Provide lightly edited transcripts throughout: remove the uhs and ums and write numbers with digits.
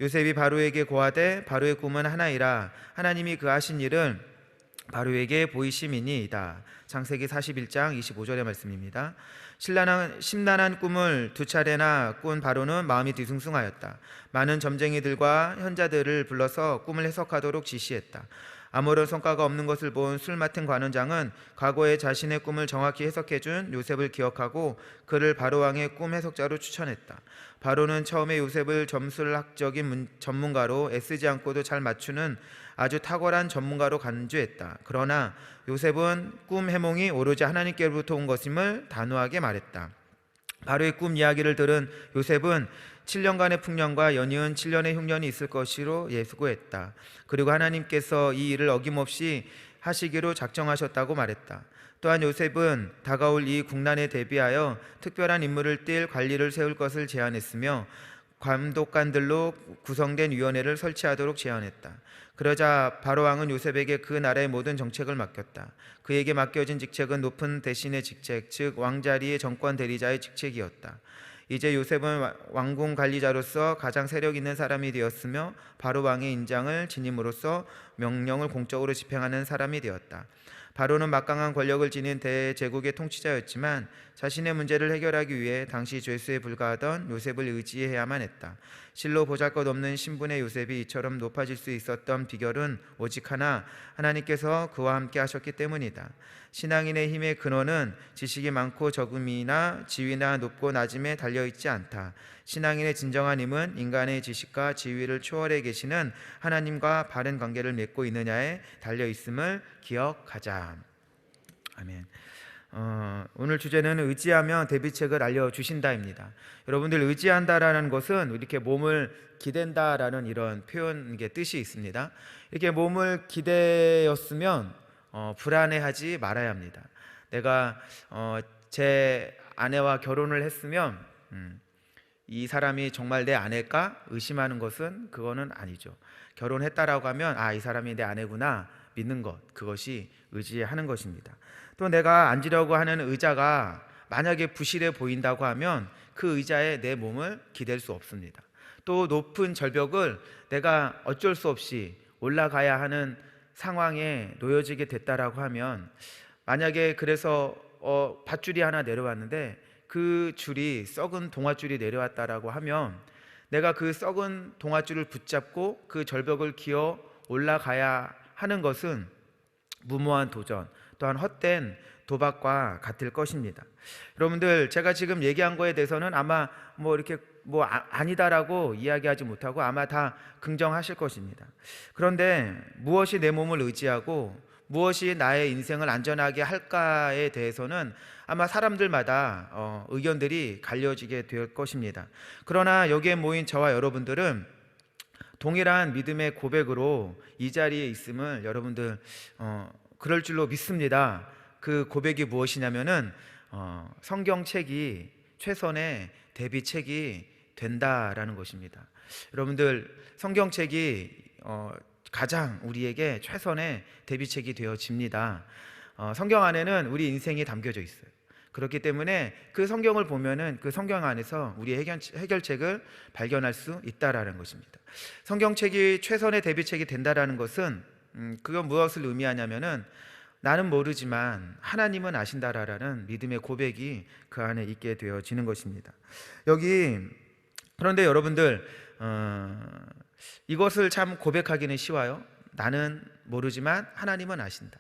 요셉이 바로에게 고하되 바로의 꿈은 하나이라 하나님이 그 하신 일을 바로에게 보이심이니이다. 창세기 41장 25절의 말씀입니다. 심란한 꿈을 두 차례나 꾼 바로는 마음이 뒤숭숭하였다. 많은 점쟁이들과 현자들을 불러서 꿈을 해석하도록 지시했다. 아무런 성과가 없는 것을 본 술 맡은 관원장은 과거에 자신의 꿈을 정확히 해석해준 요셉을 기억하고 그를 바로왕의 꿈 해석자로 추천했다. 바로는 처음에 요셉을 점술학적인 전문가로 애쓰지 않고도 잘 맞추는 아주 탁월한 전문가로 간주했다. 그러나 요셉은 꿈 해몽이 오로지 하나님께로부터 온 것임을 단호하게 말했다. 바로의 꿈 이야기를 들은 요셉은 7년간의 풍년과 연이은 7년의 흉년이 있을 것으로 예수고했다. 그리고 하나님께서 이 일을 어김없이 하시기로 작정하셨다고 말했다. 또한 요셉은 다가올 이 국난에 대비하여 특별한 인물을 띨 관리를 세울 것을 제안했으며 감독관들로 구성된 위원회를 설치하도록 제안했다. 그러자 바로왕은 요셉에게 그 나라의 모든 정책을 맡겼다. 그에게 맡겨진 직책은 높은 대신의 직책, 즉 왕자리의 정권 대리자의 직책이었다. 이제 요셉은 왕궁 관리자로서 가장 세력 있는 사람이 되었으며 바로왕의 인장을 지님으로써 명령을 공적으로 집행하는 사람이 되었다. 바로는 막강한 권력을 지닌 대제국의 통치자였지만 자신의 문제를 해결하기 위해 당시 죄수에 불과하던 요셉을 의지해야만 했다. 실로 보잘것없는 신분의 요셉이 이처럼 높아질 수 있었던 비결은 오직 하나, 하나님께서 그와 함께 하셨기 때문이다. 신앙인의 힘의 근원은 지식이 많고 적음이나 지위나 높고 낮음에 달려있지 않다. 신앙인의 진정한 힘은 인간의 지식과 지위를 초월해 계시는 하나님과 바른 관계를 맺고 있느냐에 달려있음을 기억하자. 아멘. 오늘 주제는 의지하며 대비책을 알려주신다입니다. 여러분들, 의지한다라는 것은 이렇게 몸을 기댄다라는 이런 표현 뜻이 있습니다. 이렇게 몸을 기대었으면 불안해하지 말아야 합니다. 내가 제 아내와 결혼을 했으면 이 사람이 정말 내 아내일까 의심하는 것은 그거는 아니죠. 결혼했다라고 하면 이 사람이 내 아내구나 믿는 것, 그것이 의지하는 것입니다. 또 내가 앉으려고 하는 의자가 만약에 부실해 보인다고 하면 그 의자에 내 몸을 기댈 수 없습니다. 또 높은 절벽을 내가 어쩔 수 없이 올라가야 하는 상황에 놓여지게 됐다라고 하면, 만약에 그래서 밧줄이 하나 내려왔는데 그 줄이 썩은 동아줄이 내려왔다라고 하면 내가 그 썩은 동아줄을 붙잡고 그 절벽을 기어 올라가야 하는 것은 무모한 도전, 또한 헛된 도박과 같을 것입니다. 여러분들, 제가 지금 얘기한 거에 대해서는 아마 이렇게 아니다라고 이야기하지 못하고 아마 다 긍정하실 것입니다. 그런데 무엇이 내 몸을 의지하고 무엇이 나의 인생을 안전하게 할까에 대해서는 아마 사람들마다 의견들이 갈려지게 될 것입니다. 그러나 여기에 모인 저와 여러분들은 동일한 믿음의 고백으로 이 자리에 있음을 여러분들 그럴 줄로 믿습니다. 그 고백이 무엇이냐면은 성경책이 최선의 대비책이 된다라는 것입니다. 여러분들, 성경책이 가장 우리에게 최선의 대비책이 되어집니다. 성경 안에는 우리 인생이 담겨져 있어요. 그렇기 때문에 그 성경을 보면은 그 성경 안에서 우리의 해결책을 발견할 수 있다라는 것입니다. 성경책이 최선의 대비책이 된다라는 것은 그건 무엇을 의미하냐면은 나는 모르지만 하나님은 아신다라는 믿음의 고백이 그 안에 있게 되어지는 것입니다. 그런데 여러분들, 이것을 참 고백하기는 쉬워요. 나는 모르지만 하나님은 아신다.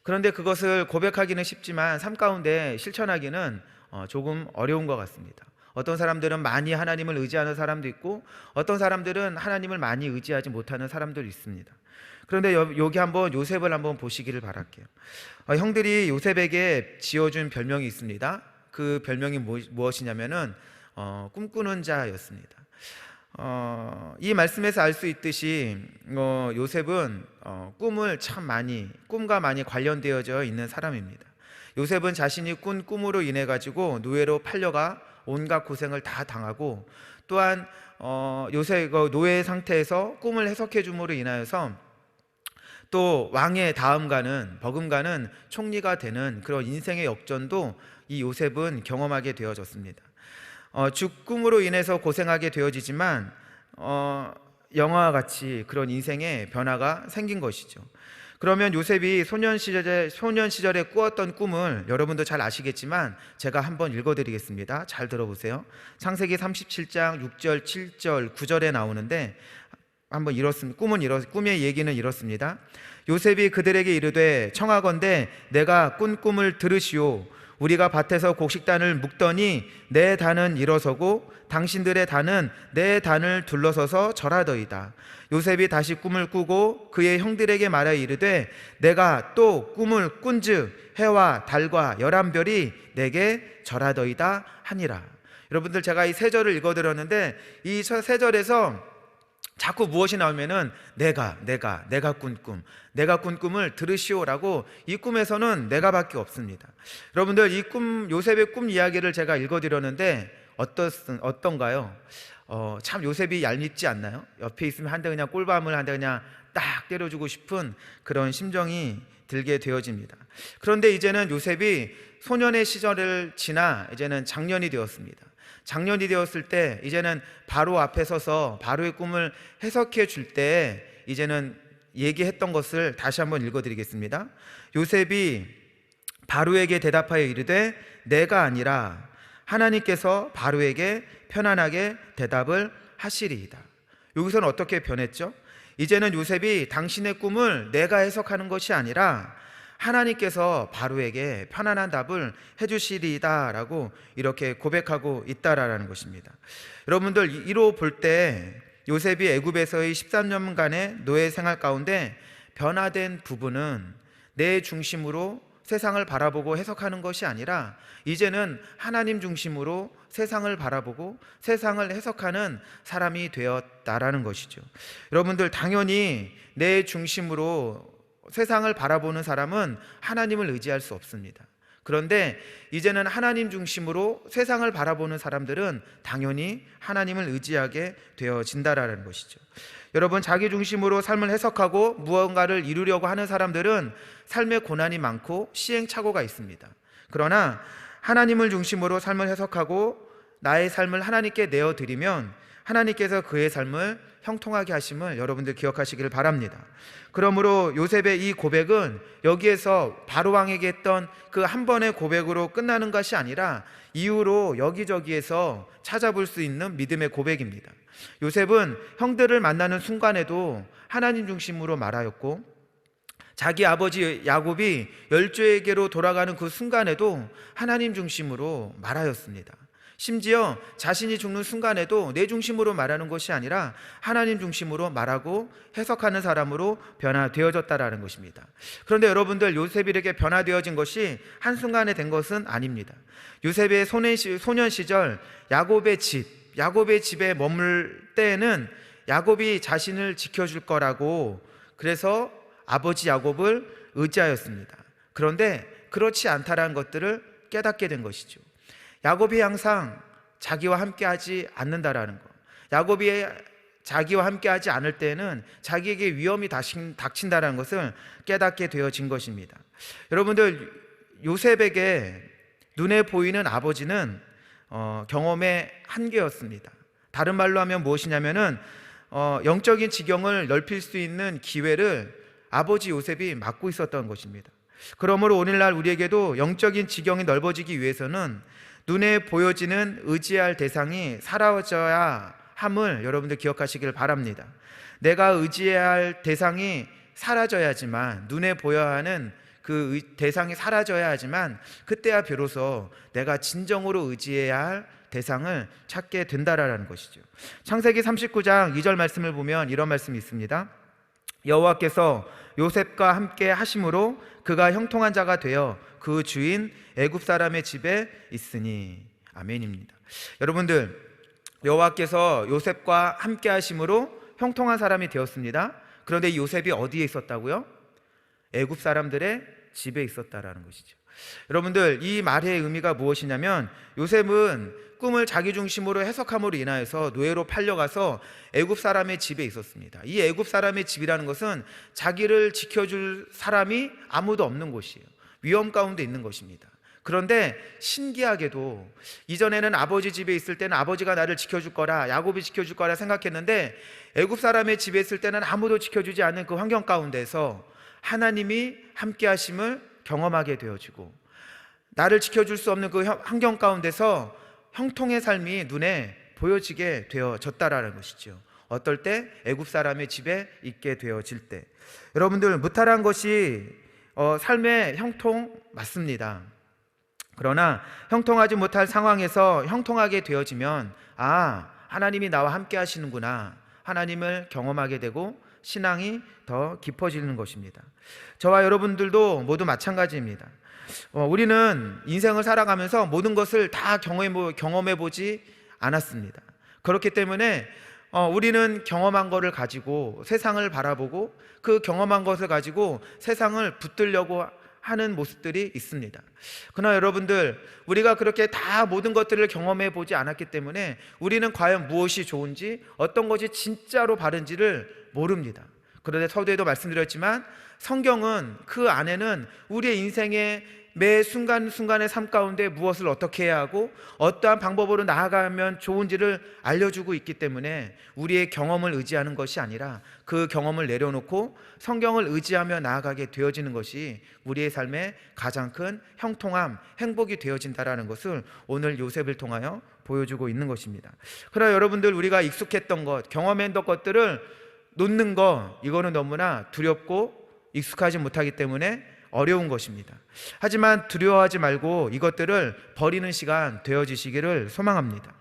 그런데 그것을 고백하기는 쉽지만 삶 가운데 실천하기는 조금 어려운 것 같습니다. 어떤 사람들은 많이 하나님을 의지하는 사람도 있고 어떤 사람들은 하나님을 많이 의지하지 못하는 사람들이 있습니다. 그런데 여기 한번 요셉을 한번 보시기를 바랄게요. 형들이 요셉에게 지어준 별명이 있습니다. 그 별명이 무엇이냐면은 꿈꾸는 자였습니다. 이 말씀에서 알 수 있듯이 요셉은 꿈과 많이 관련되어져 있는 사람입니다. 요셉은 자신이 꾼 꿈으로 인해 가지고 노예로 팔려가 온갖 고생을 다 당하고, 또한 요셉 노예 상태에서 꿈을 해석해 줌으로 인하여서 또 왕의 버금가는 총리가 되는 그런 인생의 역전도 이 요셉은 경험하게 되어졌습니다. 꿈으로 인해서 고생하게 되어지지만 영화와 같이 그런 인생의 변화가 생긴 것이죠. 그러면 요셉이 소년 시절에 꾸었던 꿈을 여러분도 잘 아시겠지만 제가 한번 읽어드리겠습니다. 잘 들어보세요. 창세기 37장 6절, 7절, 9절에 나오는데 한번 꿈의 얘기는 이렇습니다. 요셉이 그들에게 이르되 청하건대 내가 꾼 꿈을 들으시오. 우리가 밭에서 곡식단을 묶더니 내 단은 일어서고 당신들의 단은 내 단을 둘러서서 절하더이다. 요셉이 다시 꿈을 꾸고 그의 형들에게 말하여 이르되 내가 또 꿈을 꾼즉 해와 달과 11별이 내게 절하더이다 하니라. 여러분들, 제가 이 세 절을 읽어드렸는데 이 세 절에서 자꾸 무엇이 나오면은 내가 꾼 꿈을 들으시오라고, 이 꿈에서는 내가밖에 없습니다. 여러분들, 이 요셉의 꿈 이야기를 제가 읽어드렸는데 어떤가요? 참 요셉이 얄밉지 않나요? 옆에 있으면 한 대 그냥 꿀밤을 한 대 그냥 딱 때려주고 싶은 그런 심정이 들게 되어집니다. 그런데 이제는 요셉이 소년의 시절을 지나 이제는 장년이 되었습니다. 장년이 되었을 때 이제는 바로 앞에 서서 바로의 꿈을 해석해 줄 때 이제는 얘기했던 것을 다시 한번 읽어드리겠습니다. 요셉이 바로에게 대답하여 이르되 내가 아니라 하나님께서 바로에게 편안하게 대답을 하시리이다. 여기서는 어떻게 변했죠? 이제는 요셉이 당신의 꿈을 내가 해석하는 것이 아니라 하나님께서 바로에게 편안한 답을 해주시리이다 라고 이렇게 고백하고 있다라는 것입니다. 여러분들, 이로 볼 때 요셉이 애굽에서의 13년간의 노예 생활 가운데 변화된 부분은 내 중심으로 세상을 바라보고 해석하는 것이 아니라 이제는 하나님 중심으로 세상을 바라보고 세상을 해석하는 사람이 되었다라는 것이죠. 여러분들, 당연히 내 중심으로 세상을 바라보는 사람은 하나님을 의지할 수 없습니다. 그런데 이제는 하나님 중심으로 세상을 바라보는 사람들은 당연히 하나님을 의지하게 되어진다라는 것이죠. 여러분, 자기 중심으로 삶을 해석하고 무언가를 이루려고 하는 사람들은 삶의 고난이 많고 시행착오가 있습니다. 그러나 하나님을 중심으로 삶을 해석하고 나의 삶을 하나님께 내어드리면 하나님께서 그의 삶을 형통하게 하심을 여러분들 기억하시기를 바랍니다. 그러므로 요셉의 이 고백은 여기에서 바로왕에게 했던 그 한 번의 고백으로 끝나는 것이 아니라 이후로 여기저기에서 찾아볼 수 있는 믿음의 고백입니다. 요셉은 형들을 만나는 순간에도 하나님 중심으로 말하였고, 자기 아버지 야곱이 열조에게로 돌아가는 그 순간에도 하나님 중심으로 말하였습니다. 심지어 자신이 죽는 순간에도 내 중심으로 말하는 것이 아니라 하나님 중심으로 말하고 해석하는 사람으로 변화되어졌다라는 것입니다. 그런데 여러분들, 요셉에게 변화되어진 것이 한순간에 된 것은 아닙니다. 요셉의 소년 시절 야곱의 집에 머물 때에는 야곱이 자신을 지켜줄 거라고, 그래서 아버지 야곱을 의지하였습니다. 그런데 그렇지 않다라는 것들을 깨닫게 된 것이죠. 야곱이 항상 자기와 함께하지 않는다라는 것, 야곱이 자기와 함께하지 않을 때는 자기에게 위험이 닥친다라는 것을 깨닫게 되어진 것입니다. 여러분들, 요셉에게 눈에 보이는 아버지는 경험의 한계였습니다. 다른 말로 하면 무엇이냐면은 영적인 지경을 넓힐 수 있는 기회를 아버지 요셉이 막고 있었던 것입니다. 그러므로 오늘날 우리에게도 영적인 지경이 넓어지기 위해서는 눈에 보여지는 의지할 대상이 사라져야 함을 여러분들 기억하시길 바랍니다. 내가 의지해야 할 대상이 사라져야지만, 눈에 보여야 하는 그 대상이 사라져야 하지만, 그때야 비로소 내가 진정으로 의지해야 할 대상을 찾게 된다라는 것이죠. 창세기 39장 2절 말씀을 보면 이런 말씀이 있습니다. 여호와께서 요셉과 함께 하심으로 그가 형통한 자가 되어 그 주인 애굽 사람의 집에 있으니. 아멘입니다. 여러분들, 여호와께서 요셉과 함께 하심으로 형통한 사람이 되었습니다. 그런데 이 요셉이 어디에 있었다고요? 애굽 사람들의 집에 있었다라는 것이죠. 여러분들, 이 말의 의미가 무엇이냐면, 요셉은 꿈을 자기 중심으로 해석함으로 인하여서 노예로 팔려가서 애굽 사람의 집에 있었습니다. 이 애굽 사람의 집이라는 것은 자기를 지켜줄 사람이 아무도 없는 곳이에요. 위험 가운데 있는 것입니다. 그런데 신기하게도 이전에는 아버지 집에 있을 때는 아버지가 나를 지켜줄 거라, 야곱이 지켜줄 거라 생각했는데 애굽 사람의 집에 있을 때는 아무도 지켜주지 않는 그 환경 가운데서 하나님이 함께 하심을 경험하게 되어지고, 나를 지켜줄 수 없는 그 환경 가운데서 형통의 삶이 눈에 보여지게 되어졌다라는 것이죠. 어떨 때? 애굽 사람의 집에 있게 되어질 때. 여러분들, 무탈한 것이 삶의 형통 맞습니다. 그러나 형통하지 못할 상황에서 형통하게 되어지면 하나님이 나와 함께 하시는구나, 하나님을 경험하게 되고 신앙이 더 깊어지는 것입니다. 저와 여러분들도 모두 마찬가지입니다. 우리는 인생을 살아가면서 모든 것을 다 경험해 보지 않았습니다. 그렇기 때문에 우리는 경험한 것을 가지고 세상을 바라보고, 그 경험한 것을 가지고 세상을 붙들려고 하는 모습들이 있습니다. 그러나 여러분들, 우리가 그렇게 다 모든 것들을 경험해 보지 않았기 때문에 우리는 과연 무엇이 좋은지, 어떤 것이 진짜로 바른지를 모릅니다. 그런데 서두에도 말씀드렸지만 성경은 그 안에는 우리의 인생의 매 순간순간의 삶 가운데 무엇을 어떻게 해야 하고 어떠한 방법으로 나아가면 좋은지를 알려주고 있기 때문에 우리의 경험을 의지하는 것이 아니라 그 경험을 내려놓고 성경을 의지하며 나아가게 되어지는 것이 우리의 삶의 가장 큰 형통함, 행복이 되어진다라는 것을 오늘 요셉을 통하여 보여주고 있는 것입니다. 그러나 여러분들, 우리가 익숙했던 것, 경험했던 것들을 놓는 것, 이거는 너무나 두렵고 익숙하지 못하기 때문에 어려운 것입니다. 하지만 두려워하지 말고 이것들을 버리는 시간 되어지시기를 소망합니다.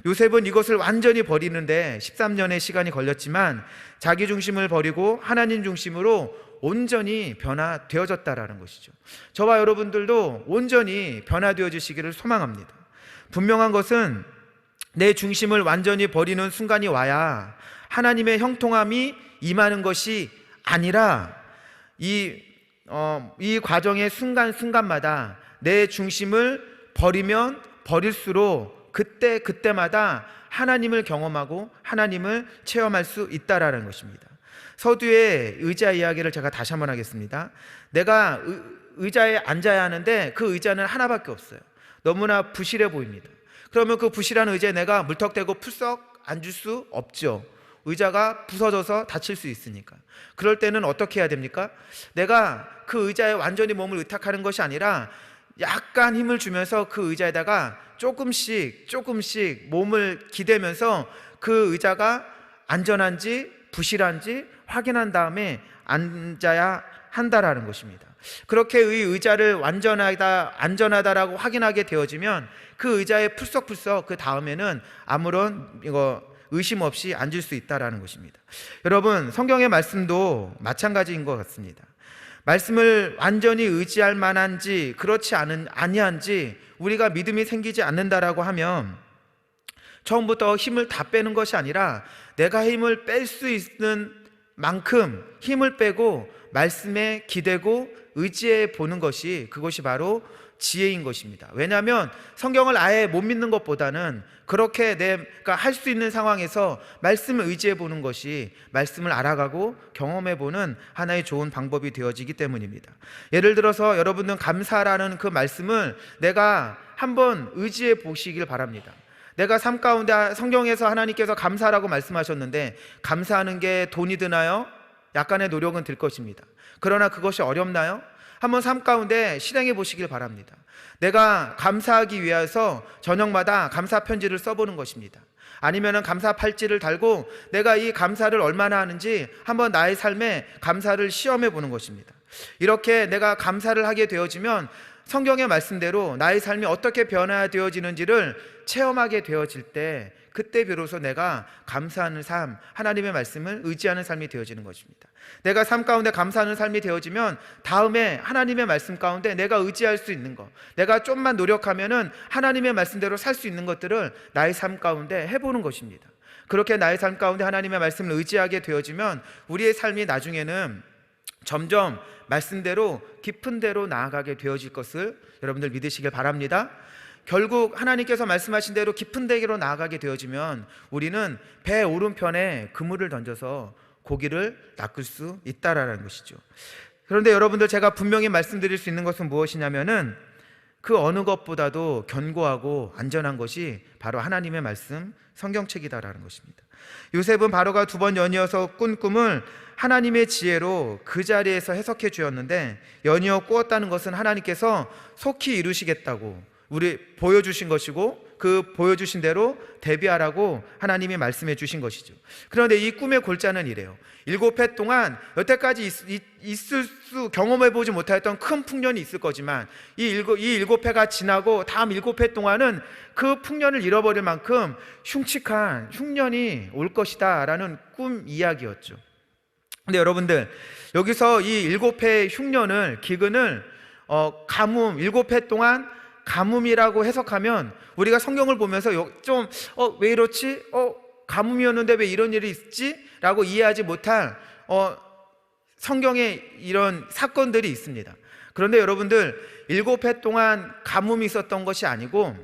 요셉은 이것을 완전히 버리는데 13년의 시간이 걸렸지만 자기 중심을 버리고 하나님 중심으로 온전히 변화되어졌다라는 것이죠. 저와 여러분들도 온전히 변화되어지시기를 소망합니다. 분명한 것은 내 중심을 완전히 버리는 순간이 와야 하나님의 형통함이 임하는 것이 아니라 이 과정의 순간순간마다 내 중심을 버리면 버릴수록 그때마다 하나님을 경험하고 하나님을 체험할 수 있다라는 것입니다. 서두에 의자 이야기를 제가 다시 한번 하겠습니다. 내가 의자에 앉아야 하는데 그 의자는 하나밖에 없어요. 너무나 부실해 보입니다. 그러면 그 부실한 의자에 내가 물턱대고 풀썩 앉을 수 없죠. 의자가 부서져서 다칠 수 있으니까. 그럴 때는 어떻게 해야 됩니까? 내가 그 의자에 완전히 몸을 의탁하는 것이 아니라 약간 힘을 주면서 그 의자에다가 조금씩 몸을 기대면서 그 의자가 안전한지 부실한지 확인한 다음에 앉아야 한다라는 것입니다. 그렇게 의자를 안전하다라고 확인하게 되어지면 그 의자에 풀썩풀썩 그 다음에는 아무런 의심 없이 앉을 수 있다라는 것입니다. 여러분, 성경의 말씀도 마찬가지인 것 같습니다. 말씀을 완전히 의지할 만한지 그렇지 아니한지 우리가 믿음이 생기지 않는다라고 하면 처음부터 힘을 다 빼는 것이 아니라 내가 힘을 뺄 수 있는 만큼 힘을 빼고 말씀에 기대고 의지해 보는 것이, 그것이 바로 지혜인 것입니다. 왜냐하면 성경을 아예 못 믿는 것보다는 그렇게 내가 할 수 있는 상황에서 말씀을 의지해 보는 것이 말씀을 알아가고 경험해 보는 하나의 좋은 방법이 되어지기 때문입니다. 예를 들어서 여러분은 감사라는 그 말씀을 내가 한번 의지해 보시길 바랍니다. 내가 삶 가운데 성경에서 하나님께서 감사라고 말씀하셨는데 감사하는 게 돈이 드나요? 약간의 노력은 들 것입니다. 그러나 그것이 어렵나요? 한번 삶 가운데 실행해 보시길 바랍니다. 내가 감사하기 위해서 저녁마다 감사 편지를 써보는 것입니다. 아니면 감사 팔찌를 달고 내가 이 감사를 얼마나 하는지 한번 나의 삶에 감사를 시험해 보는 것입니다. 이렇게 내가 감사를 하게 되어지면 성경의 말씀대로 나의 삶이 어떻게 변화되어지는지를 체험하게 되어질 때, 그때 비로소 내가 감사하는 삶, 하나님의 말씀을 의지하는 삶이 되어지는 것입니다. 내가 삶 가운데 감사하는 삶이 되어지면 다음에 하나님의 말씀 가운데 내가 의지할 수 있는 것, 내가 좀만 노력하면은 하나님의 말씀대로 살 수 있는 것들을 나의 삶 가운데 해보는 것입니다. 그렇게 나의 삶 가운데 하나님의 말씀을 의지하게 되어지면 우리의 삶이 나중에는 점점 말씀대로 깊은 데로 나아가게 되어질 것을 여러분들 믿으시길 바랍니다. 결국 하나님께서 말씀하신 대로 깊은 데로 나아가게 되어지면 우리는 배 오른편에 그물을 던져서 고기를 낚을 수 있다라는 것이죠. 그런데 여러분들, 제가 분명히 말씀드릴 수 있는 것은 무엇이냐면은 그 어느 것보다도 견고하고 안전한 것이 바로 하나님의 말씀, 성경책이다라는 것입니다. 요셉은 바로가 2번 연이어서 꾼 꿈을 하나님의 지혜로 그 자리에서 해석해 주었는데, 연이어 꾸었다는 것은 하나님께서 속히 이루시겠다고 우리 보여주신 것이고, 그 보여주신 대로 대비하라고 하나님이 말씀해 주신 것이죠. 그런데 이 꿈의 골자는 이래요. 7해 동안 여태까지 경험해 보지 못하였던 큰 풍년이 있을 거지만, 이 7해가 지나고 다음 7해 동안은 그 풍년을 잃어버릴 만큼 흉측한 흉년이 올 것이다 라는 꿈 이야기였죠. 근데 여러분들, 여기서 이 7해 흉년을, 기근을 가뭄, 7해 동안 가뭄이라고 해석하면, 우리가 성경을 보면서 좀 왜 이렇지? 가뭄이었는데 왜 이런 일이 있지? 라고 이해하지 못할 성경에 이런 사건들이 있습니다. 그런데 여러분들, 7해 동안 가뭄이 있었던 것이 아니고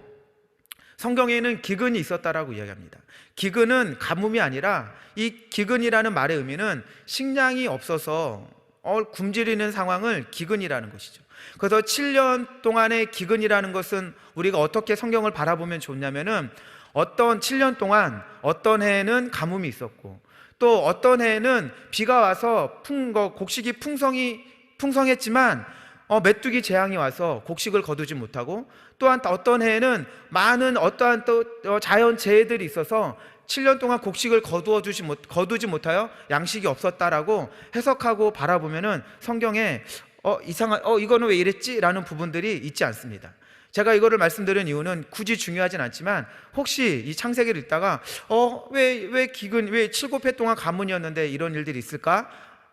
성경에는 기근이 있었다라고 이야기합니다. 기근은 가뭄이 아니라, 이 기근이라는 말의 의미는 식량이 없어서 굶주리는 상황을 기근이라는 것이죠. 그래서 7년 동안의 기근이라는 것은 우리가 어떻게 성경을 바라보면 좋냐면은, 어떤 7년 동안 어떤 해에는 가뭄이 있었고, 또 어떤 해에는 비가 와서 곡식이 풍성했지만 메뚜기 재앙이 와서 곡식을 거두지 못하고, 또한 어떤 해에는 많은 어떠한 또 자연 재해들이 있어서 7년 동안 곡식을 거두지 못하여 양식이 없었다라고 해석하고 바라보면은 성경에 이거는 왜 이랬지? 라는 부분들이 있지 않습니다. 제가 이거를 말씀드린 이유는 굳이 중요하진 않지만, 혹시 이 창세기를 읽다가 왜 기근, 왜 7해 동안 가뭄이었는데 이런 일들이 있을까?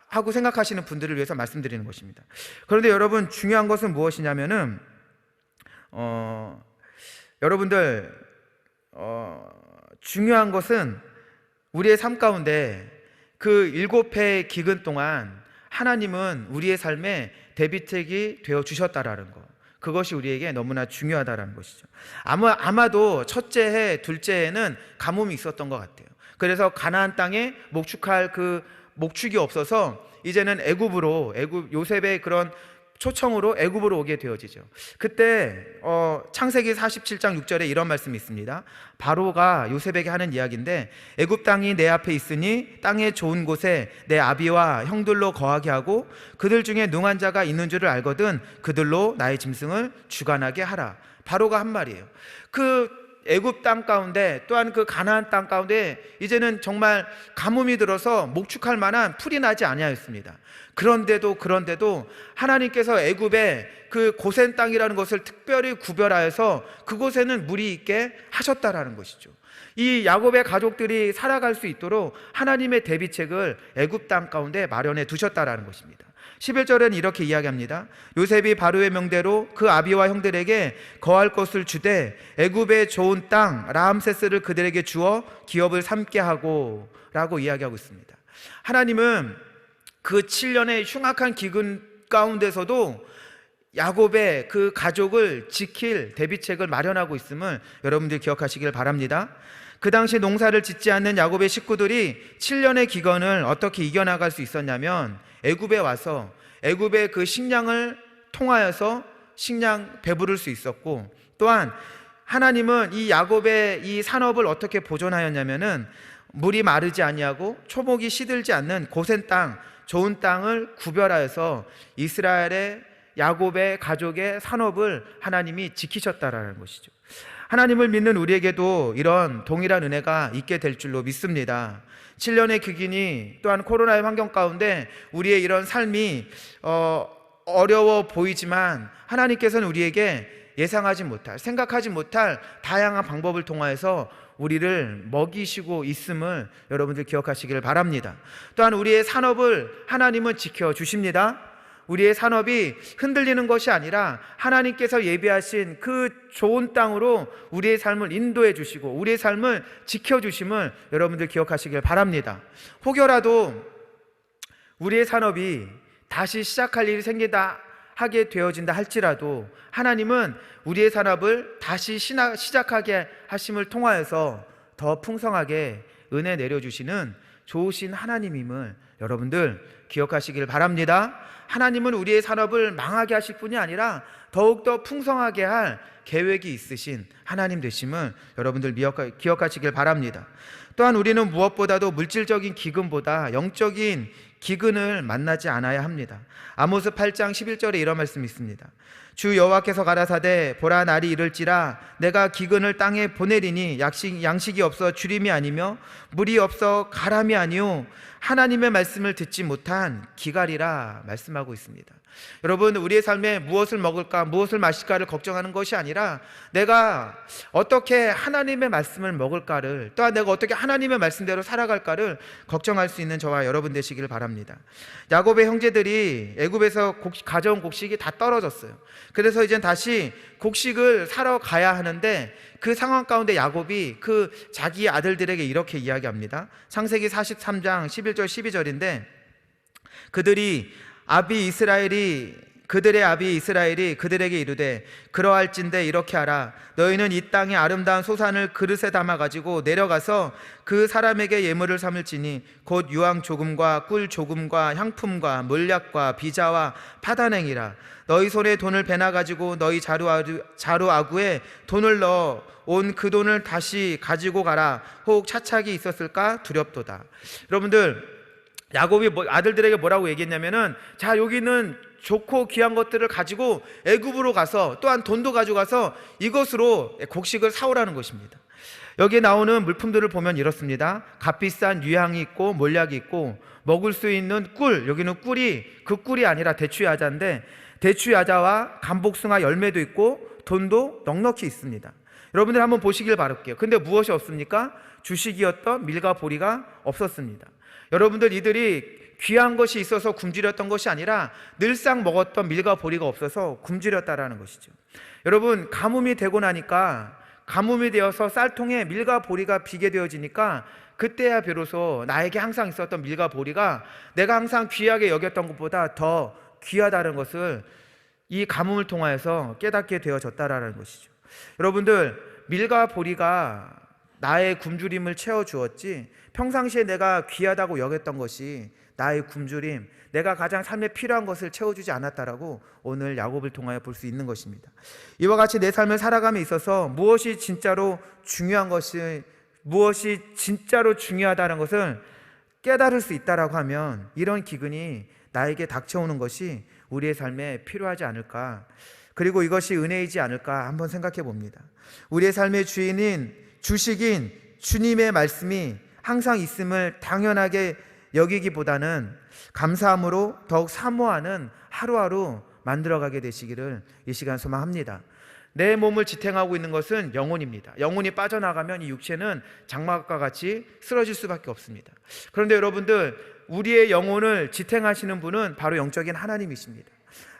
하고 생각하시는 분들을 위해서 말씀드리는 것입니다. 그런데 여러분, 중요한 것은 무엇이냐면은 여러분들, 중요한 것은 우리의 삶 가운데 그 7해 기근 동안 하나님은 우리의 삶에 대비책이 되어 주셨다라는 것, 그것이 우리에게 너무나 중요하다라는 것이죠. 아마도 첫째 해, 둘째 해는 가뭄이 있었던 것 같아요. 그래서 가나안 땅에 목축할 그 목축이 없어서 이제는 요셉의 그런 초청으로 애굽으로 오게 되어지죠. 그때 창세기 47장 6절에 이런 말씀이 있습니다. 바로가 요셉에게 하는 이야기인데, 애굽 땅이 내 앞에 있으니 땅의 좋은 곳에 내 아비와 형들로 거하게 하고, 그들 중에 능한 자가 있는 줄을 알거든 그들로 나의 짐승을 주관하게 하라. 바로가 한 말이에요. 그 애굽 땅 가운데, 또한 그 가나안 땅 가운데 이제는 정말 가뭄이 들어서 목축할 만한 풀이 나지 아니하였습니다. 그런데도 하나님께서 애굽의 그 고센 땅이라는 것을 특별히 구별하여서 그곳에는 물이 있게 하셨다라는 것이죠. 이 야곱의 가족들이 살아갈 수 있도록 하나님의 대비책을 애굽 땅 가운데 마련해 두셨다라는 것입니다. 11절에는 이렇게 이야기합니다. 요셉이 바로의 명대로 그 아비와 형들에게 거할 것을 주되 애굽의 좋은 땅 라암세스를 그들에게 주어 기업을 삼게 하고 라고 이야기하고 있습니다. 하나님은 그 7년의 흉악한 기근 가운데서도 야곱의 그 가족을 지킬 대비책을 마련하고 있음을 여러분들 기억하시길 바랍니다. 그 당시 농사를 짓지 않는 야곱의 식구들이 7년의 기근을 어떻게 이겨나갈 수 있었냐면, 애굽에 와서 애굽의 그 식량을 통하여서 식량 배부를 수 있었고, 또한 하나님은 이 야곱의 이 산업을 어떻게 보존하였냐면은, 물이 마르지 아니하고 초목이 시들지 않는 고센 땅, 좋은 땅을 구별하여서 이스라엘의 야곱의 가족의 산업을 하나님이 지키셨다라는 것이죠. 하나님을 믿는 우리에게도 이런 동일한 은혜가 있게 될 줄로 믿습니다. 7년의 기근이, 또한 코로나의 환경 가운데 우리의 이런 삶이 어려워 보이지만, 하나님께서는 우리에게 예상하지 못할, 생각하지 못할 다양한 방법을 통하여서 우리를 먹이시고 있음을 여러분들 기억하시기를 바랍니다. 또한 우리의 산업을 하나님은 지켜주십니다. 우리의 산업이 흔들리는 것이 아니라 하나님께서 예비하신 그 좋은 땅으로 우리의 삶을 인도해 주시고 우리의 삶을 지켜주심을 여러분들 기억하시길 바랍니다. 혹여라도 우리의 산업이 다시 시작할 일이 하게 되어진다 할지라도, 하나님은 우리의 산업을 다시 시작하게 하심을 통하여서 더 풍성하게 은혜 내려주시는 좋으신 하나님임을 여러분들 기억하시길 바랍니다. 하나님은 우리의 산업을 망하게 하실 뿐이 아니라 더욱더 풍성하게 할 계획이 있으신 하나님 되심을 여러분들 기억하시길 바랍니다. 또한 우리는 무엇보다도 물질적인 기근보다 영적인 기근을 만나지 않아야 합니다. 아모스 8장 11절에 이런 말씀이 있습니다. 주 여호와께서 가라사대 보라 날이 이를지라 내가 기근을 땅에 보내리니 양식이 없어 주림이 아니며 물이 없어 가람이 아니요 하나님의 말씀을 듣지 못한 기갈이라 말씀하고 있습니다. 여러분, 우리의 삶에 무엇을 먹을까 무엇을 마실까를 걱정하는 것이 아니라 내가 어떻게 하나님의 말씀을 먹을까를, 또한 내가 어떻게 하나님의 말씀대로 살아갈까를 걱정할 수 있는 저와 여러분 되시기를 바랍니다. 야곱의 형제들이 애굽에서 가져온 곡식이 다 떨어졌어요. 그래서 이젠 다시 곡식을 사러 가야 하는데 그 상황 가운데 야곱이 그 자기 아들들에게 이렇게 이야기합니다. 창세기 43장 11절 12절인데 그들의 아비 이스라엘이 그들에게 이르되 그러할진대 이렇게 하라. 너희는 이 땅의 아름다운 소산을 그릇에 담아 가지고 내려가서 그 사람에게 예물을 삼을지니 곧 유황 조금과 꿀 조금과 향품과 몰약과 비자와 파단행이라. 너희 손에 돈을 베나 가지고 너희 자루 아구에 돈을 넣어 온 그 돈을 다시 가지고 가라. 혹 차착이 있었을까 두렵도다. 여러분들, 야곱이 아들들에게 뭐라고 얘기했냐면은, 자, 여기는 좋고 귀한 것들을 가지고 애굽으로 가서 또한 돈도 가져가서 이것으로 곡식을 사오라는 것입니다. 여기에 나오는 물품들을 보면 이렇습니다. 값비싼 유향이 있고 몰약이 있고 먹을 수 있는 꿀, 여기는 꿀이 그 꿀이 아니라 대추야자인데 대추야자와 감복숭아 열매도 있고 돈도 넉넉히 있습니다. 여러분들 한번 보시길 바랄게요. 근데 무엇이 없습니까? 주식이었던 밀과 보리가 없었습니다. 여러분들, 이들이 귀한 것이 있어서 굶주렸던 것이 아니라 늘상 먹었던 밀과 보리가 없어서 굶주렸다라는 것이죠. 여러분, 가뭄이 되고 나니까, 가뭄이 되어서 쌀통에 밀과 보리가 비게 되어지니까 그때야 비로소 나에게 항상 있었던 밀과 보리가 내가 항상 귀하게 여겼던 것보다 더 귀하다는 것을 이 가뭄을 통하여서 깨닫게 되어졌다라는 것이죠. 여러분들, 밀과 보리가 나의 굶주림을 채워주었지 평상시에 내가 귀하다고 여겼던 것이 나의 굶주림, 내가 가장 삶에 필요한 것을 채워주지 않았다라고 오늘 야곱을 통하여 볼 수 있는 것입니다. 이와 같이 내 삶을 살아감에 있어서 무엇이 진짜로 중요한 것이, 무엇이 진짜로 중요하다는 것을 깨달을 수 있다라고 하면 이런 기근이 나에게 닥쳐오는 것이 우리의 삶에 필요하지 않을까, 그리고 이것이 은혜이지 않을까 한번 생각해 봅니다. 우리의 삶의 주식인 주님의 말씀이 항상 있음을 당연하게 여기기보다는 감사함으로 더욱 사모하는 하루하루 만들어가게 되시기를 이 시간 소망합니다. 내 몸을 지탱하고 있는 것은 영혼입니다. 영혼이 빠져나가면 이 육체는 장막과 같이 쓰러질 수밖에 없습니다. 그런데 여러분들, 우리의 영혼을 지탱하시는 분은 바로 영적인 하나님이십니다.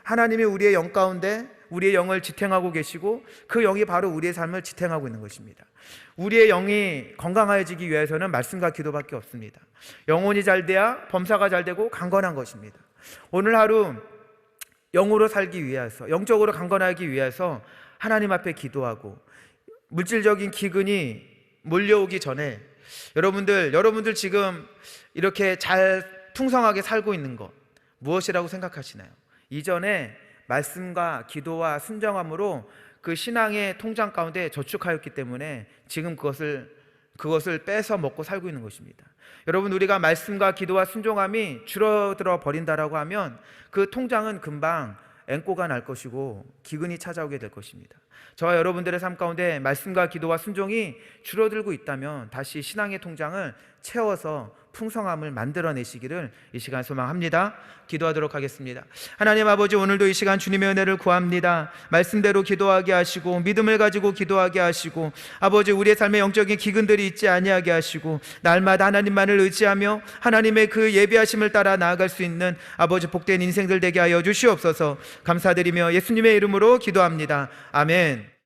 하나님이 우리의 영 가운데 우리의 영을 지탱하고 계시고 그 영이 바로 우리의 삶을 지탱하고 있는 것입니다. 우리의 영이 건강해지기 위해서는 말씀과 기도밖에 없습니다. 영혼이 잘 돼야 범사가 잘 되고 강건한 것입니다. 오늘 하루 영으로 살기 위해서, 영적으로 강건하기 위해서 하나님 앞에 기도하고 물질적인 기근이 몰려오기 전에 여러분들 지금 이렇게 잘 풍성하게 살고 있는 것 무엇이라고 생각하시나요? 이전에 말씀과 기도와 순정함으로 그 신앙의 통장 가운데 저축하였기 때문에 지금 그것을 빼서 먹고 살고 있는 것입니다. 여러분, 우리가 말씀과 기도와 순종함이 줄어들어 버린다라고 하면 그 통장은 금방 앵꼬가 날 것이고 기근이 찾아오게 될 것입니다. 저와 여러분들의 삶 가운데 말씀과 기도와 순종이 줄어들고 있다면 다시 신앙의 통장을 채워서 풍성함을 만들어내시기를 이 시간 소망합니다. 기도하도록 하겠습니다. 하나님 아버지, 오늘도 이 시간 주님의 은혜를 구합니다. 말씀대로 기도하게 하시고 믿음을 가지고 기도하게 하시고 아버지, 우리의 삶에 영적인 기근들이 있지 아니하게 하시고 날마다 하나님만을 의지하며 하나님의 그 예비하심을 따라 나아갈 수 있는 아버지 복된 인생들 되게 하여 주시옵소서. 감사드리며 예수님의 이름으로 기도합니다. 아멘.